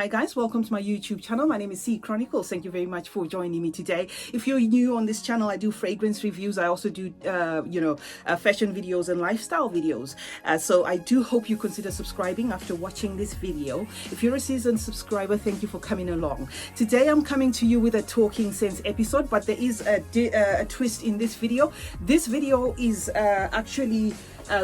Hi guys, welcome to my YouTube channel. My name is CeeChronicles. Thank you very much for joining me today. If you're new on this channel, I do fragrance reviews. I also do fashion videos and lifestyle videos. So I do hope you consider subscribing after watching this video. If you're a seasoned subscriber, thank you for coming along. Today I'm coming to you with a Talking Sense episode, but there is a twist in this video. This video is actually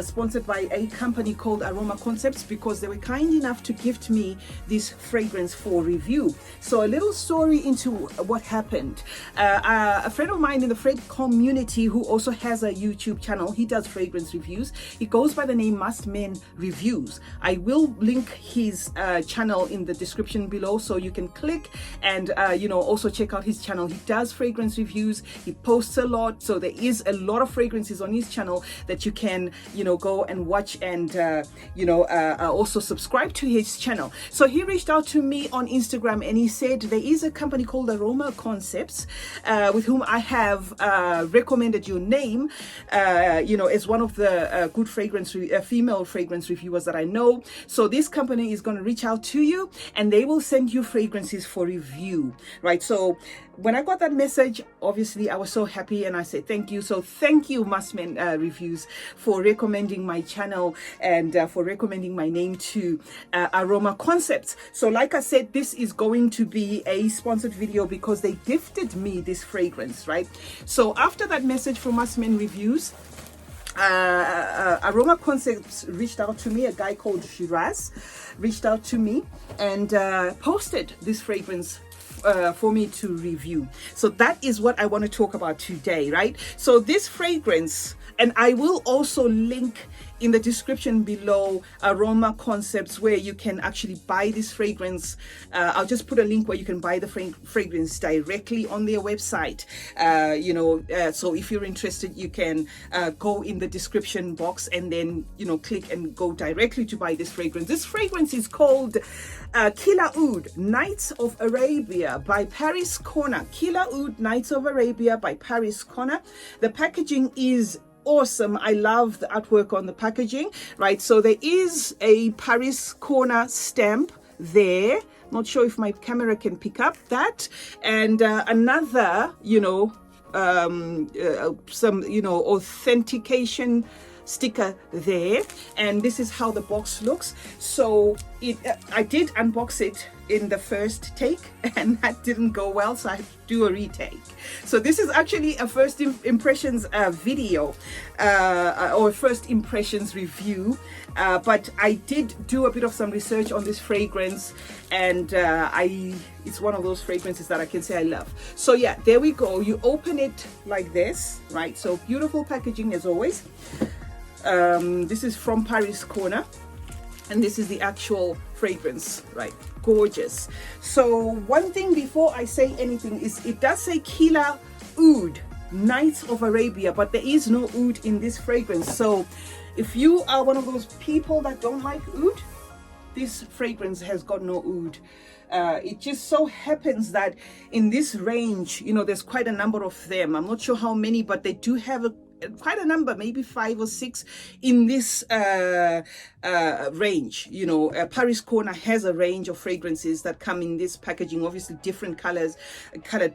sponsored by a company called Aroma Concepts, because they were kind enough to gift me this fragrance for review. So a little story into what happened. A friend of mine in the fragrance community who also has a YouTube channel, he does fragrance reviews. He goes by the name Must Men Reviews. I will link his channel in the description below, so you can click and also check out his channel. He does fragrance reviews. He posts a lot, so there is a lot of fragrances on his channel that you can go and watch and also subscribe to his channel. So he reached out to me on Instagram and he said there is a company called Aroma Concepts with whom I have recommended your name as one of the good female fragrance reviewers that I know. So this company is going to reach out to you and they will send you fragrances for review, right? So when I got that message, obviously I was so happy and I said thank you. So thank you, Must Men Reviews, for recommending my channel and for recommending my name to Aroma Concepts. So like I said, this is going to be a sponsored video because they gifted me this fragrance, right? So after that message from Must Men Reviews, Aroma Concepts reached out to me. A guy called Shiraz reached out to me and posted this fragrance for me to review. So that is what I want to talk about today, right? So this fragrance, and I will also link in the description below Aroma Concepts where you can actually buy this fragrance. I'll just put a link where you can buy the fragrance directly on their website. So if you're interested, you can go in the description box and then click and go directly to buy this fragrance. This fragrance is called Killer Oud Nights of Arabia by Paris Corner. Killer Oud Nights of Arabia by Paris Corner. The packaging is awesome. I love the artwork on the packaging, right? So there is a Paris Corner stamp there. Not sure if my camera can pick up that, and another some authentication sticker there, and this is how the box looks. So I did unbox it in the first take and that didn't go well, so I had to do a retake. So this is actually a first impressions video or first impressions review, but I did do a bit of some research on this fragrance, and it's one of those fragrances that I can say I love. So yeah, there we go. You open it like this, right? So beautiful packaging as always. This is from Paris Corner, and this is the actual fragrance, right? Gorgeous. So one thing before I say anything is it does say Killer Oud Nights of Arabia, but there is no oud in this fragrance. So if you are one of those people that don't like oud, this fragrance has got no oud. It just so happens that in this range, there's quite a number of them. I'm not sure how many, but they do have quite a number, maybe 5 or 6 in this range. Paris Corner has a range of fragrances that come in this packaging, obviously different colored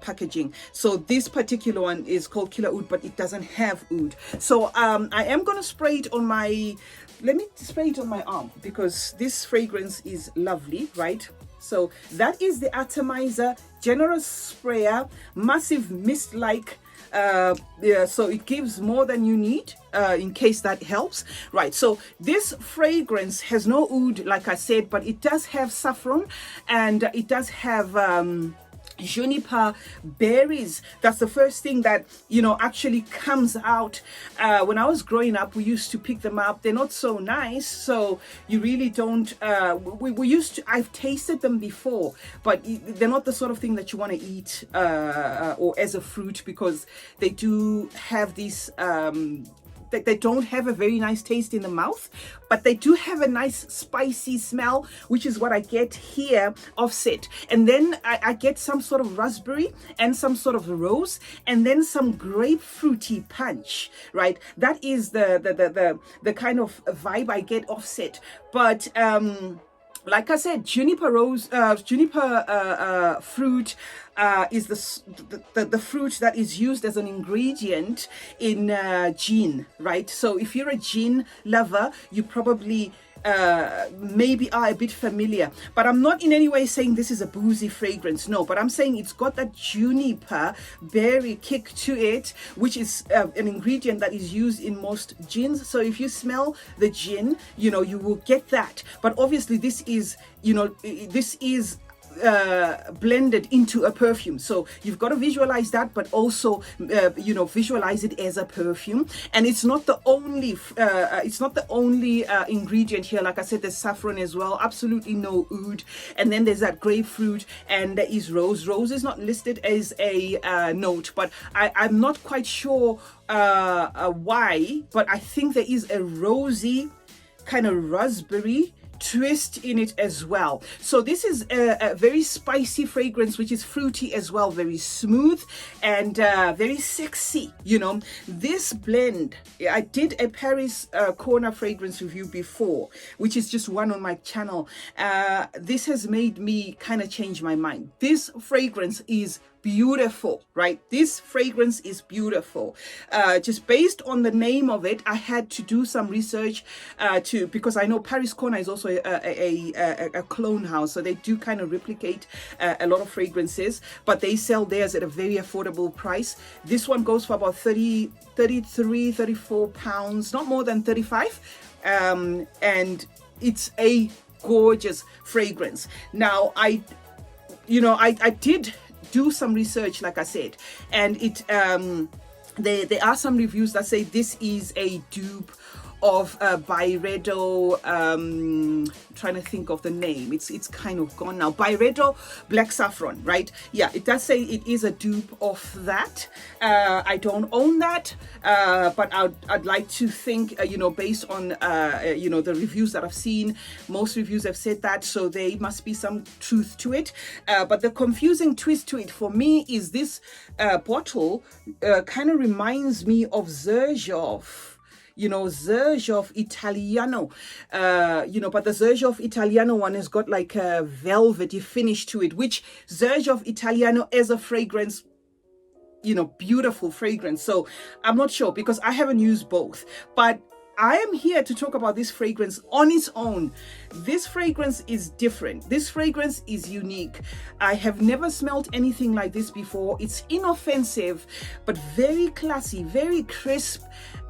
packaging. So this particular one is called Killer Oud, but it doesn't have oud. So I am going to spray it on let me spray it on my arm because this fragrance is lovely, right? So that is the atomizer generous sprayer, massive mist-like. So it gives more than you need, in case that helps, right? So this fragrance has no oud, like I said, but it does have saffron and it does have juniper berries. That's the first thing that actually comes out. When I was growing up, we used to pick them up. They're not so nice, so you really don't I've tasted them before, but they're not the sort of thing that you want to eat or as a fruit, because they do have this they don't have a very nice taste in the mouth, but they do have a nice spicy smell, which is what I get here offset. And then I get some sort of raspberry and some sort of rose, and then some grapefruity punch, right? That is the kind of vibe I get offset. But like I said, juniper fruit is the fruit that is used as an ingredient in gin, right? So if you're a gin lover, you probably maybe are a bit familiar, but I'm not in any way saying this is a boozy fragrance, no, but I'm saying it's got that juniper berry kick to it, which is an ingredient that is used in most gins. So if you smell the gin, you know, you will get that. But obviously this is, you know, this is blended into a perfume, so you've got to visualize that, but also you know, visualize it as a perfume. And it's not the only ingredient here. Like I said, there's saffron as well, absolutely no oud, and then there's that grapefruit, and there is rose. Rose is not listed as a note, but I'm not quite sure why, but I think there is a rosy kind of raspberry twist in it as well. So this is a very spicy fragrance, which is fruity as well, very smooth and very sexy. You know, this blend, I did a Paris corner fragrance review before, which is just one on my channel. This has made me kind of change my mind. This fragrance is beautiful, right? This fragrance is beautiful. Just based on the name of it, I had to do some research because I know Paris Corner is also a clone house, so they do kind of replicate a lot of fragrances, but they sell theirs at a very affordable price. This one goes for about 34 pounds, not more than 35, and it's a gorgeous fragrance. Now I did do some research, like I said, and it there are some reviews that say this is a dupe of Byredo, trying to think of the name, it's kind of gone now, Byredo Black Saffron, right? Yeah, it does say it is a dupe of that. I don't own that, but I'd like to think, you know, based on you know, the reviews that I've seen, most reviews have said that, so there must be some truth to it. But the confusing twist to it for me is this bottle kind of reminds me of Xerjoff. You know, Xerjoff Italiano, you know, but the Xerjoff Italiano one has got like a velvety finish to it, which Xerjoff Italiano as a fragrance, you know, beautiful fragrance. So I'm not sure because I haven't used both, but I am here to talk about this fragrance on its own. This fragrance is different. This fragrance is unique. I have never smelled anything like this before. It's inoffensive, but very classy, very crisp,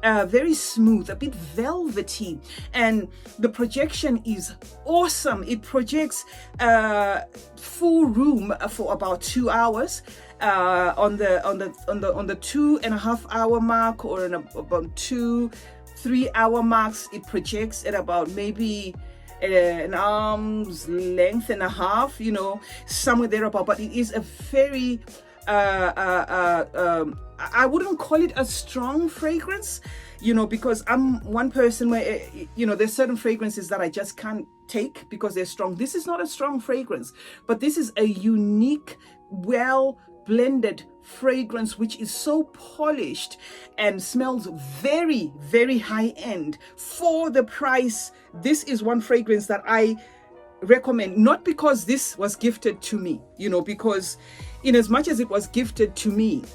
very smooth, a bit velvety, and the projection is awesome. It projects full room for about 2 hours. On the 2.5 hour mark, or in about 2-3 hour marks, it projects at about maybe an arm's length and a half, you know, somewhere there about. But it is a very I wouldn't call it a strong fragrance, you know, because I'm one person where, you know, there's certain fragrances that I just can't take because they're strong. This is not a strong fragrance, but this is a unique, well blended fragrance which is so polished and smells very, very high end for the price. This is one fragrance that I recommend, not because this was gifted to me, you know, because in as much as it was gifted to me,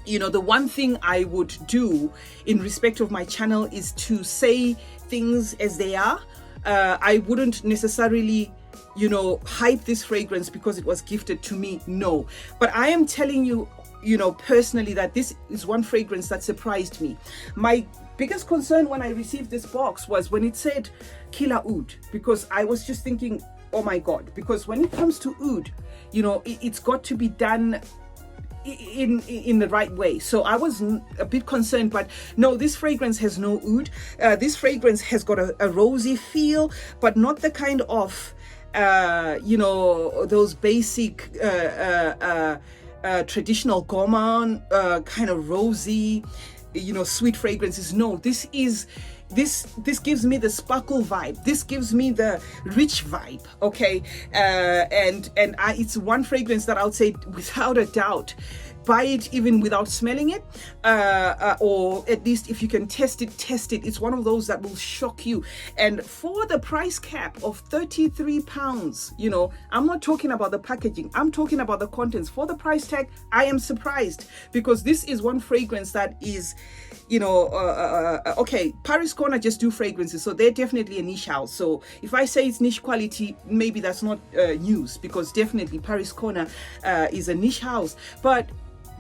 you know, the one thing I would do in respect of my channel is to say things as they are. I wouldn't necessarily, you know, hype this fragrance because it was gifted to me, no. But I am telling you, you know, personally, that this is one fragrance that surprised me. My biggest concern when I received this box was when it said Killer Oud, because I was just thinking, oh my God, because when it comes to oud, you know, it's got to be done in the right way. So I was a bit concerned, but no, this fragrance has no oud. This fragrance has got a rosy feel, but not the kind of you know, those basic traditional gourmand kind of rosy, you know, sweet fragrances. No, this gives me the sparkle vibe. This gives me the rich vibe, okay? And it's one fragrance that I would say without a doubt buy it even without smelling it, or at least if you can test it. It's one of those that will shock you. And for the price cap of £33, you know, I'm not talking about the packaging, I'm talking about the contents. For the price tag, I am surprised, because this is one fragrance that is, you know, okay, Paris Corner just do fragrances, so they're definitely a niche house. So if I say it's niche quality, maybe that's not news, because definitely Paris Corner is a niche house. But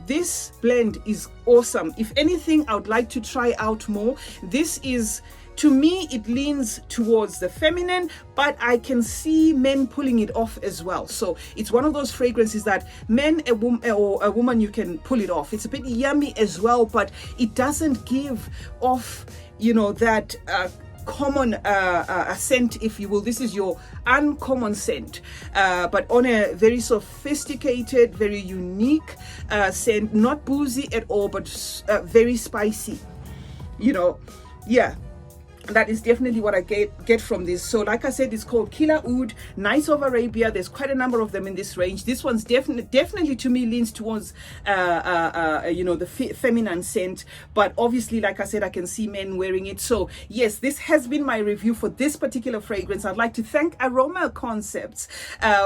this blend is awesome. If anything, I would like to try out more. This is, to me, it leans towards the feminine, but I can see men pulling it off as well. So it's one of those fragrances that men, a woman, you can pull it off. It's a bit yummy as well, but it doesn't give off, you know, that common scent, if you will. This is your uncommon scent, but on a very sophisticated, very unique scent. Not boozy at all, but very spicy, you know. Yeah, that is definitely what I get from this. So like I said, it's called Killer Oud, Nights of Arabia. There's quite a number of them in this range. This one's definitely to me leans towards you know, the feminine scent, but obviously, like I said, I can see men wearing it. So yes, this has been my review for this particular fragrance. I'd like to thank Aroma Concepts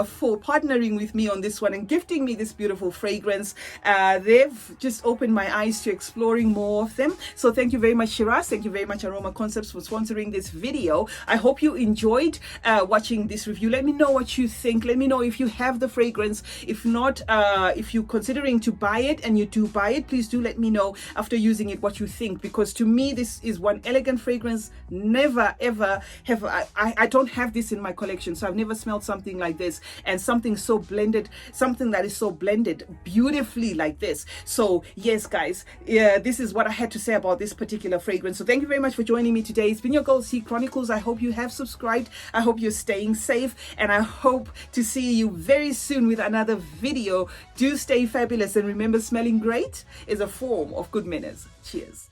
for partnering with me on this one and gifting me this beautiful fragrance. They've just opened my eyes to exploring more of them. So thank you very much, Shiraz. Thank you very much, Aroma Concepts, for sponsoring this video. I hope you enjoyed watching this review. Let me know what you think. Let me know if you have the fragrance. If not, if you're considering to buy it and you do buy it, please do let me know after using it what you think, because to me this is one elegant fragrance. Never ever have I don't have this in my collection, so I've never smelled something like this, and something so blended, something that is so blended beautifully like this. So yes, guys, this is what I had to say about this particular fragrance. So thank you very much for joining me today. It's been your girl, CeeChronicles. I hope you have subscribed. I hope you're staying safe, and I hope to see you very soon with another video. Do stay fabulous, and remember, smelling great is a form of good manners. Cheers.